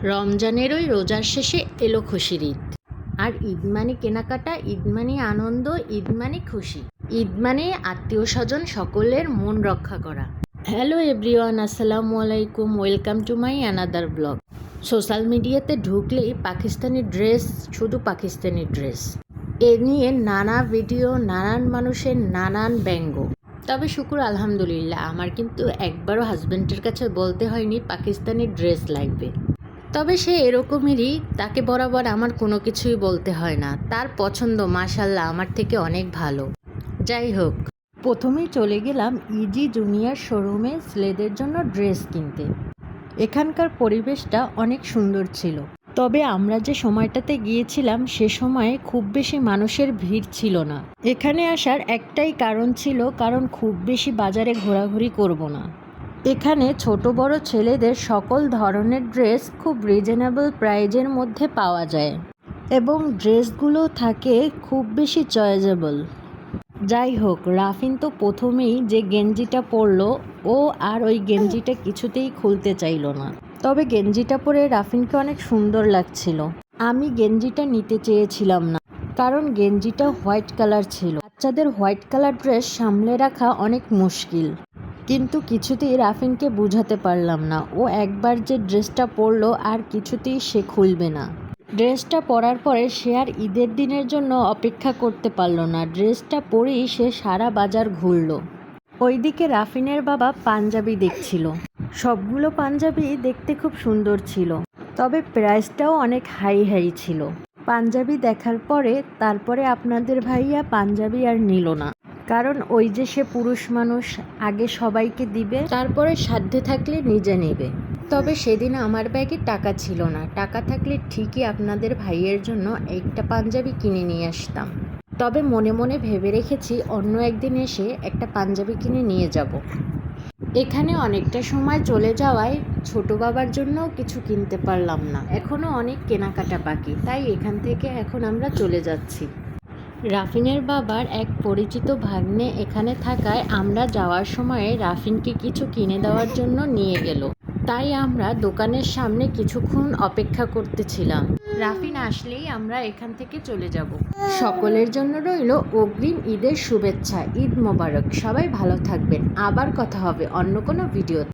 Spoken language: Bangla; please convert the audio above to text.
রমজানের ওই রোজার শেষে এলো খুশির ঈদ। আর ঈদ মানে কেনাকাটা, ঈদ মানে আনন্দ, ঈদ মানে খুশি, ঈদ মানে আত্মীয় স্বজন সকলের মন রক্ষা করা। হ্যালো এভরিওয়ান, আসসালামু আলাইকুম, welcome to my another blog. Social মিডিয়াতে ঢুকলেই পাকিস্তানি ড্রেস, শুধু পাকিস্তানি ড্রেস, এ নিয়ে নানা ভিডিও, নানান মানুষের নানান ব্যঙ্গ। তবে শুকুর আলহামদুলিল্লাহ, আমার কিন্তু একবারও হাজব্যান্ডের কাছে বলতে হয়নি পাকিস্তানি ড্রেস লাগবে। তবে সে এরকমই, তাকে বরাবর আমার কোনো কিছুই বলতে হয় না, তার পছন্দ মাশাল্লাহ আমার থেকে অনেক ভালো। যাই হোক, প্রথমেই চলে গেলাম ইজি জুনিয়র শোরুমে ছেলেদের জন্য ড্রেস কিনতে। এখানকার পরিবেশটা অনেক সুন্দর ছিল। তবে আমরা যে সময়টাতে গিয়েছিলাম সে সময়ে খুব বেশি মানুষের ভিড় ছিল না। এখানে আসার একটাই কারণ ছিল, কারণ খুব বেশি বাজারে ঘোরাঘুরি করব না। এখানে ছোট বড় ছেলেদের সকল ধরনের ড্রেস খুব রিজনেবল প্রাইজের মধ্যে পাওয়া যায় এবং ড্রেসগুলো থাকে খুব বেশি চয়েজেবল। যাই হোক, রাফিন তো প্রথমেই যে গেঞ্জিটা পরলো, ও আর ওই গেঞ্জিটা কিছুতেই খুলতে চাইল না। তবে গেঞ্জিটা পরে রাফিনকে অনেক সুন্দর লাগছিল। আমি গেঞ্জিটা নিতে চেয়েছিলাম না, কারণ গেঞ্জিটা হোয়াইট কালার ছিল। বাচ্চাদের হোয়াইট কালার ড্রেস সামলে রাখা অনেক মুশকিল, কিন্তু কিছুতেই রাফিনকে বোঝাতে পারলাম না। ও একবার যে ড্রেসটা পরলো আর কিছুতেই সে খুলবে না। ড্রেসটা পরার পরে সে আর ঈদের দিনের জন্য অপেক্ষা করতে পারলো না। ড্রেসটা পরেই সে সারা বাজার ঘুরলো। ওইদিকে রাফিনের বাবা পাঞ্জাবি দেখছিল। সবগুলো পাঞ্জাবি দেখতে খুব সুন্দর ছিল, তবে প্রাইসটাও অনেক হাই ছিল। পাঞ্জাবি দেখার পরে তারপরে আপনাদের ভাইয়া পাঞ্জাবি আর নিল না, কারণ ওই যে সে পুরুষ মানুষ, আগে সবাইকে দিবে, তারপরে সাধ্যে থাকলে নিজে নেবে। তবে সেদিন আমার ব্যাগে টাকা ছিল না, টাকা থাকলে ঠিকই আপনাদের ভাইয়ের জন্য একটা পাঞ্জাবি কিনে নিয়ে আসতাম। তবে মনে মনে ভেবে রেখেছি অন্য একদিন এসে একটা পাঞ্জাবি কিনে নিয়ে যাব। এখানে অনেকটা সময় চলে যাওয়ায় ছোট বাবার জন্যও কিছু কিনতে পারলাম না। এখনও অনেক কেনাকাটা বাকি, তাই এখান থেকে এখন আমরা চলে যাচ্ছি। রাফিনের বাবার এক পরিচিত ভাগ্নে এখানে থাকায় আমরা যাওয়ার সময়ে রাফিনকে কিছু কিনে দেওয়ার জন্য নিয়ে গেল। তাই আমরা দোকানের সামনে কিছুক্ষণ অপেক্ষা করতেছিলাম। রাফিন আসলেই আমরা এখান থেকে চলে যাব। সকলের জন্য রইল অগ্রিম ঈদের শুভেচ্ছা। ঈদ মোবারক। সবাই ভালো থাকবেন। আবার কথা হবে অন্য কোনো ভিডিও।